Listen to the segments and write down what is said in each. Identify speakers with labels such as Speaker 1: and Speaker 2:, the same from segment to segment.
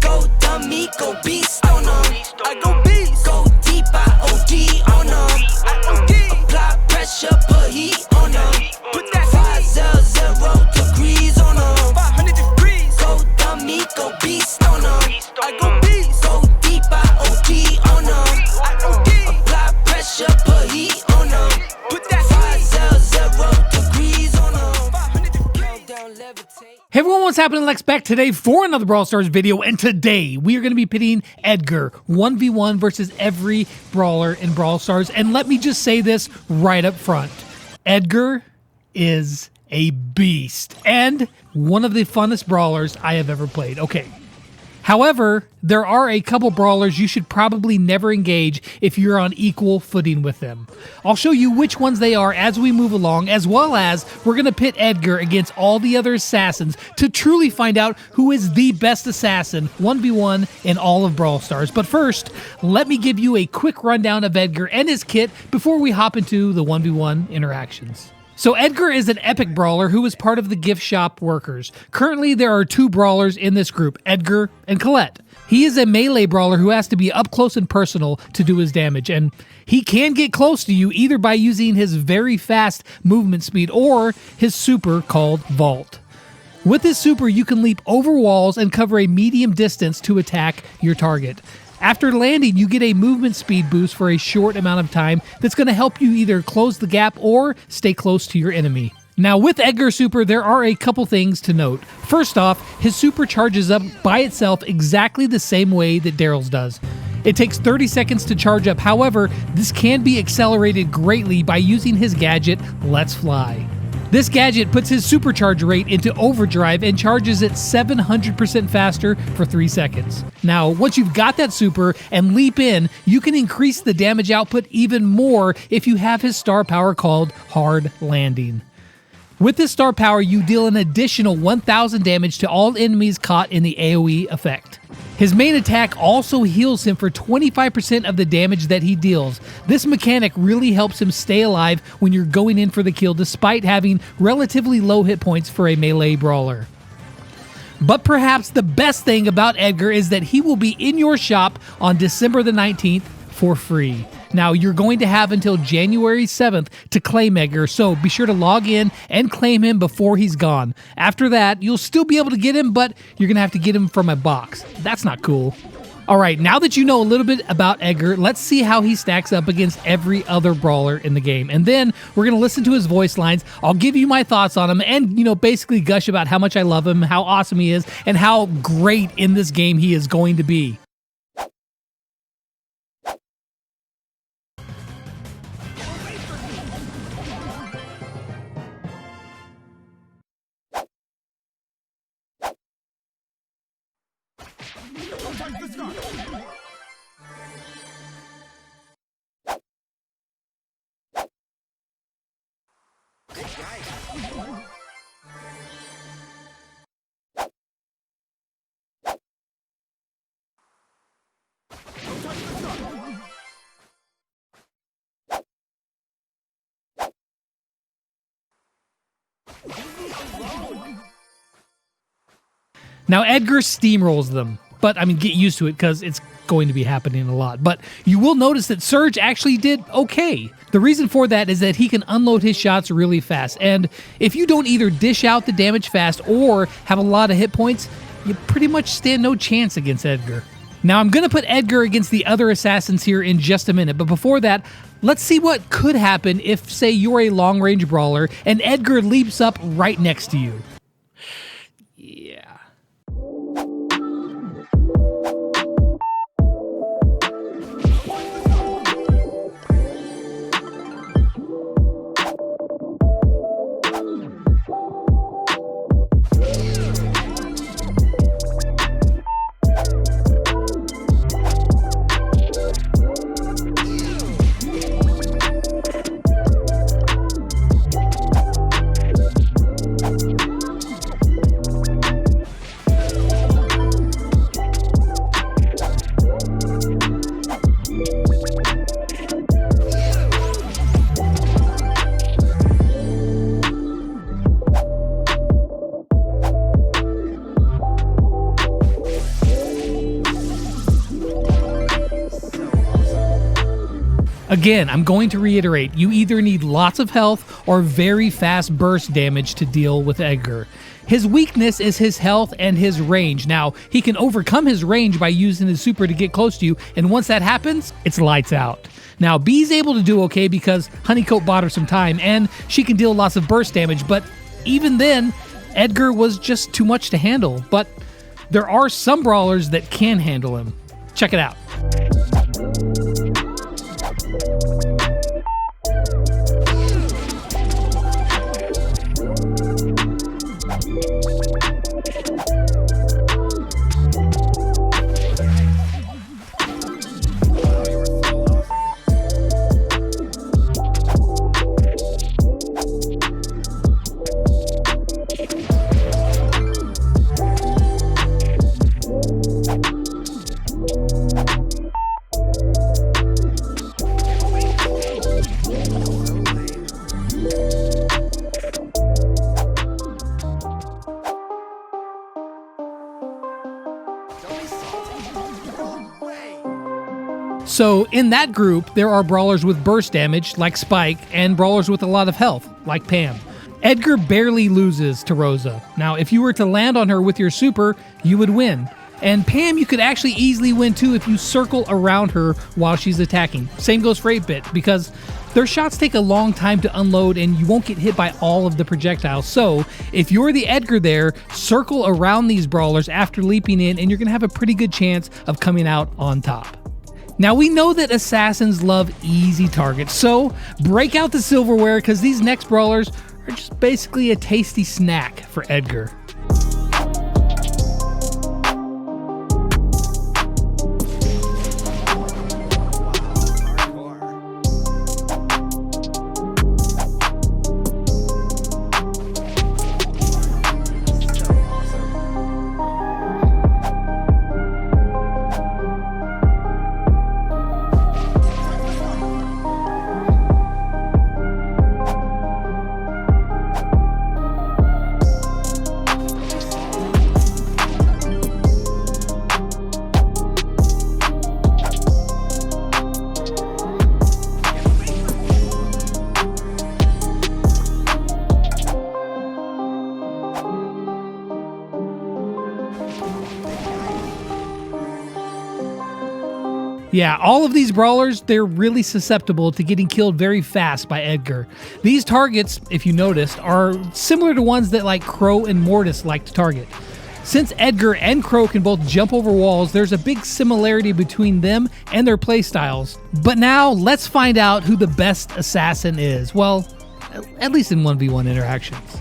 Speaker 1: Go dummy, go beast on them. I go beast. Go deep, I OD on them. I OD. Apply pressure, put heat on them. Put that 500 degrees on them. 500 degrees. Go dummy, go beast on them. I go beast. Go deep, I OD on them. I OD. Apply pressure, put heat on them. Put that 500 degrees on them. 500 degrees. Down, levitate.
Speaker 2: Hey everyone, what's happening? Lex back today for another Brawl Stars video, and today we are going to be pitting Edgar 1v1 versus every brawler in Brawl Stars. And let me just say this right up front. Edgar is a beast and one of the funnest brawlers I have ever played. Okay. However, there are a couple brawlers you should probably never engage if you're on equal footing with them. I'll show you which ones they are as we move along, as well as we're going to pit Edgar against all the other assassins to truly find out who is the best assassin 1v1 in all of Brawl Stars. But first, let me give you a quick rundown of Edgar and his kit before we hop into the 1v1 interactions. So Edgar is an epic brawler who is part of the gift shop workers. Currently, there are two brawlers in this group, Edgar and Colette. He is a melee brawler who has to be up close and personal to do his damage, and he can get close to you either by using his very fast movement speed or his super called Vault. With his super, you can leap over walls and cover a medium distance to attack your target. After landing, you get a movement speed boost for a short amount of time that's going to help you either close the gap or stay close to your enemy. Now, with Edgar's super, there are a couple things to note. First off, his super charges up by itself exactly the same way that Daryl's does. It takes 30 seconds to charge up. However, this can be accelerated greatly by using his gadget, Let's Fly. This gadget puts his supercharge rate into overdrive and charges it 700% faster for 3 seconds. Now, once you've got that super and leap in, you can increase the damage output even more if you have his star power called Hard Landing. With this star power, you deal an additional 1000 damage to all enemies caught in the AoE effect. His main attack also heals him for 25% of the damage that he deals. This mechanic really helps him stay alive when you're going in for the kill despite having relatively low hit points for a melee brawler. But perhaps the best thing about Edgar is that he will be in your shop on December the 19th for free. Now, you're going to have until January 7th to claim Edgar, so be sure to log in and claim him before he's gone. After that, you'll still be able to get him, but you're going to have to get him from a box. That's not cool. All right, now that you know a little bit about Edgar, let's see how he stacks up against every other brawler in the game. And then we're going to listen to his voice lines. I'll give you my thoughts on him and, basically gush about how much I love him, how awesome he is, and how great in this game he is going to be. Now, Edgar steamrolls them, but get used to it because it's going to be happening a lot. But you will notice that Surge actually did okay. The reason for that is that he can unload his shots really fast, and if you don't either dish out the damage fast or have a lot of hit points, you pretty much stand no chance against Edgar. Now, I'm going to put Edgar against the other assassins here in just a minute, but before that, let's see what could happen if, say, you're a long-range brawler and Edgar leaps up right next to you. Yeah. Again, I'm going to reiterate, you either need lots of health or very fast burst damage to deal with Edgar. His weakness is his health and his range. Now, he can overcome his range by using his super to get close to you, and once that happens, it's lights out. Now, Bee's able to do okay because Honeycoat bought her some time, and she can deal lots of burst damage, but even then, Edgar was just too much to handle. But there are some brawlers that can handle him. Check it out. So in that group, there are brawlers with burst damage, like Spike, and brawlers with a lot of health, like Pam. Edgar barely loses to Rosa. Now, if you were to land on her with your super, you would win. And Pam, you could actually easily win too if you circle around her while she's attacking. Same goes for 8-Bit, because their shots take a long time to unload and you won't get hit by all of the projectiles. So if you're the Edgar there, circle around these brawlers after leaping in and you're going to have a pretty good chance of coming out on top. Now, we know that assassins love easy targets, so break out the silverware because these next brawlers are just basically a tasty snack for Edgar. Yeah, all of these brawlers, they're really susceptible to getting killed very fast by Edgar. These targets, if you noticed, are similar to ones that like Crow and Mortis like to target. Since Edgar and Crow can both jump over walls, there's a big similarity between them and their playstyles. But now, let's find out who the best assassin is. Well, at least in 1v1 interactions.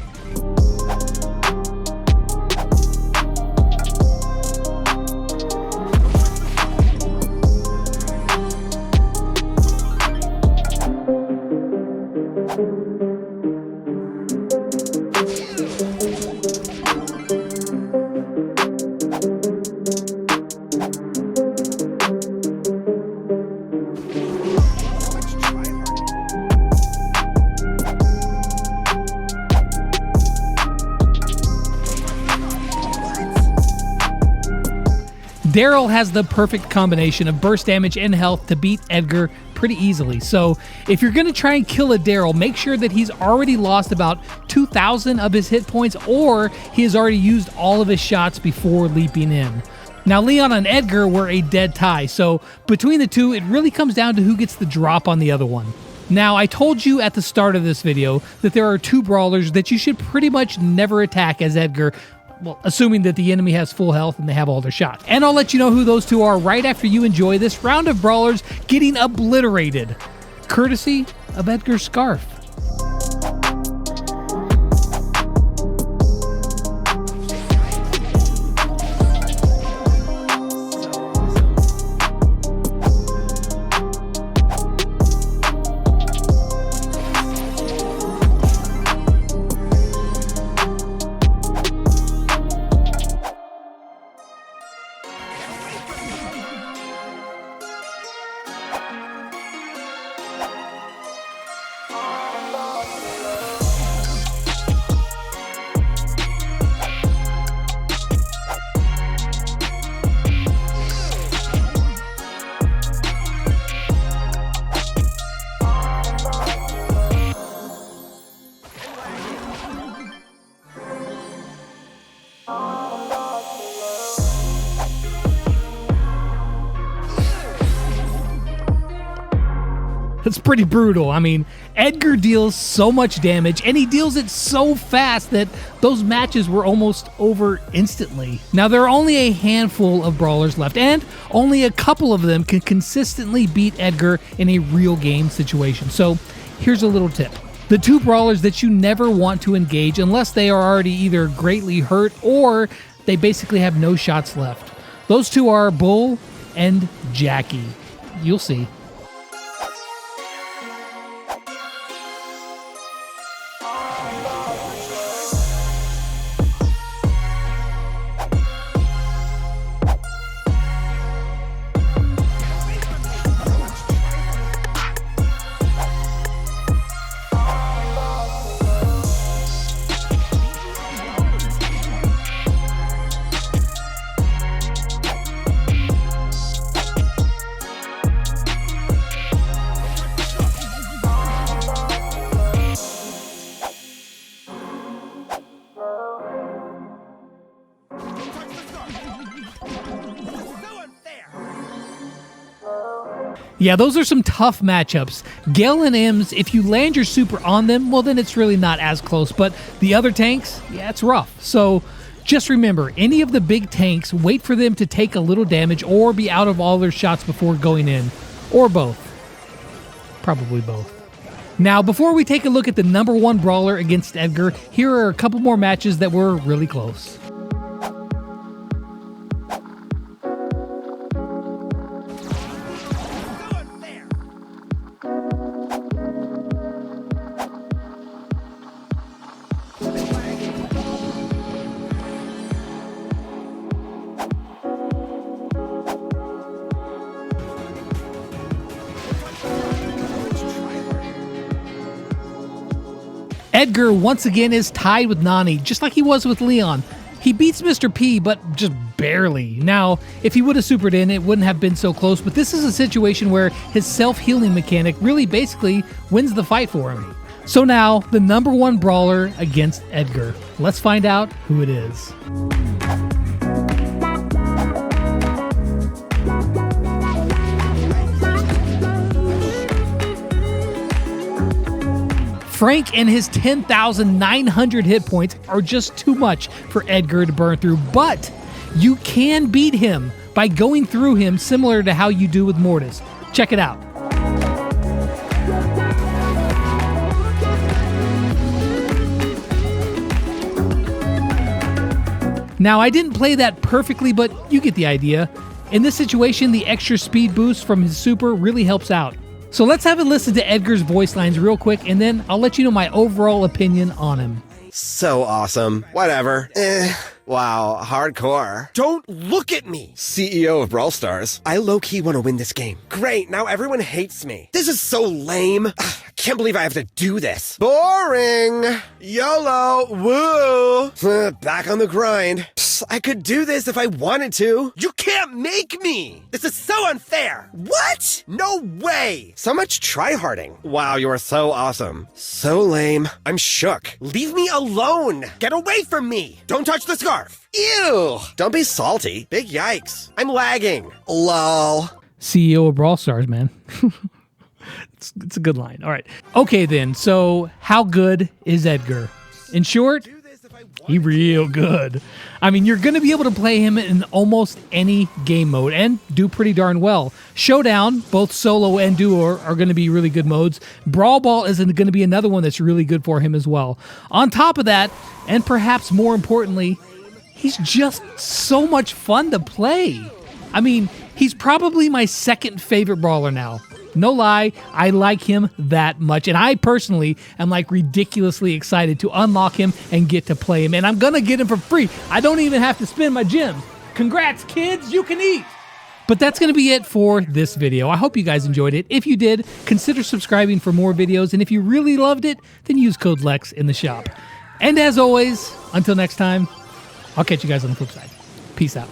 Speaker 2: Daryl has the perfect combination of burst damage and health to beat Edgar pretty easily. So if you're going to try and kill a Daryl, make sure that he's already lost about 2,000 of his hit points or he has already used all of his shots before leaping in. Now, Leon and Edgar were a dead tie, so between the two, it really comes down to who gets the drop on the other one. Now, I told you at the start of this video that there are two brawlers that you should pretty much never attack as Edgar, well, assuming that the enemy has full health and they have all their shots. And I'll let you know who those two are right after you enjoy this round of brawlers getting obliterated, courtesy of Edgar's scarf. That's pretty brutal. I mean, Edgar deals so much damage, and he deals it so fast that those matches were almost over instantly. Now, there are only a handful of brawlers left, and only a couple of them can consistently beat Edgar in a real game situation. So, here's a little tip. The two brawlers that you never want to engage unless they are already either greatly hurt or they basically have no shots left. Those two are Bull and Jackie. You'll see. Yeah, those are some tough matchups. Gale and Ems, if you land your super on them, well, then it's really not as close. But the other tanks, yeah, it's rough. So just remember, any of the big tanks, wait for them to take a little damage or be out of all their shots before going in. Or both. Probably both. Now, before we take a look at the #1 brawler against Edgar, here are a couple more matches that were really close. Edgar, once again, is tied with Nani, just like he was with Leon. He beats Mr. P, but just barely. Now, if he would have supered in, it wouldn't have been so close, but this is a situation where his self-healing mechanic really basically wins the fight for him. So now, the #1 brawler against Edgar. Let's find out who it is. Frank and his 10,900 hit points are just too much for Edgar to burn through, but you can beat him by going through him similar to how you do with Mortis. Check it out. Now, I didn't play that perfectly, but you get the idea. In this situation, the extra speed boost from his super really helps out. So let's have a listen to Edgar's voice lines real quick, and then I'll let you know my overall opinion on him.
Speaker 3: So awesome. Whatever. Wow, hardcore. Don't look at me! CEO of Brawl Stars. I low-key want to win this game. Great, now everyone hates me. This is so lame. I can't believe I have to do this. Boring! YOLO! Woo! Back on the grind. Psst, I could do this if I wanted to. You can't make me! This is so unfair! What? No way! So much tryharding. Wow, you are so awesome. So lame. I'm shook. Leave me alone! Get away from me! Don't touch the scarf! Ew! Don't be salty. Big yikes. I'm lagging. Lol.
Speaker 2: CEO of Brawl Stars, man. It's a good line. All right. Okay, then. So, how good is Edgar? In short, he real good. I mean, you're going to be able to play him in almost any game mode and do pretty darn well. Showdown, both solo and duo, are going to be really good modes. Brawl Ball is going to be another one that's really good for him as well. On top of that, and perhaps more importantly, he's just so much fun to play. I mean, he's probably my second favorite brawler now. No lie, I like him that much. And I personally am like ridiculously excited to unlock him and get to play him. And I'm going to get him for free. I don't even have to spend my gems. Congrats, kids, you can eat. But that's going to be it for this video. I hope you guys enjoyed it. If you did, consider subscribing for more videos. And if you really loved it, then use code LEX in the shop. And as always, until next time, I'll catch you guys on the flip side. Peace out.